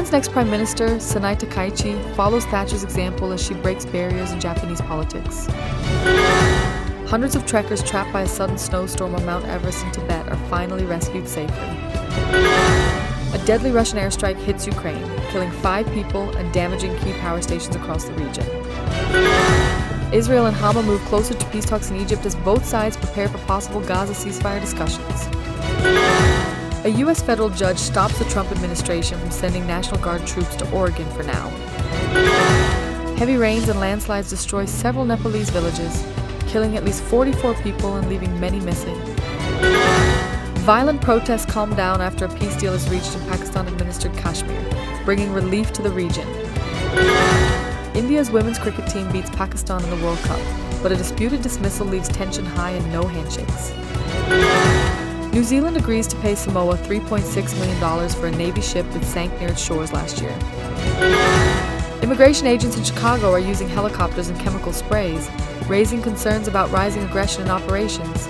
Japan's next Prime Minister, Sanae Takaichi, follows Thatcher's example as she breaks barriers in Japanese politics. Hundreds of trekkers trapped by a sudden snowstorm on Mount Everest in Tibet are finally rescued safely. A deadly Russian airstrike hits Ukraine, killing 5 people and damaging key power stations across the region. Israel and Hamas move closer to peace talks in Egypt as both sides prepare for possible Gaza ceasefire discussions. A U.S. federal judge stops the Trump administration from sending National Guard troops to Oregon for now. Heavy rains and landslides destroy several Nepalese villages, killing at least 44 people and leaving many missing. Violent protests calm down after a peace deal is reached in Pakistan-administered Kashmir, bringing relief to the region. India's women's cricket team beats Pakistan in the World Cup, but a disputed dismissal leaves tension high and no handshakes. New Zealand agrees to pay Samoa $3.6 million for a Navy ship that sank near its shores last year. Immigration agents in Chicago are using helicopters and chemical sprays, raising concerns about rising aggression in operations.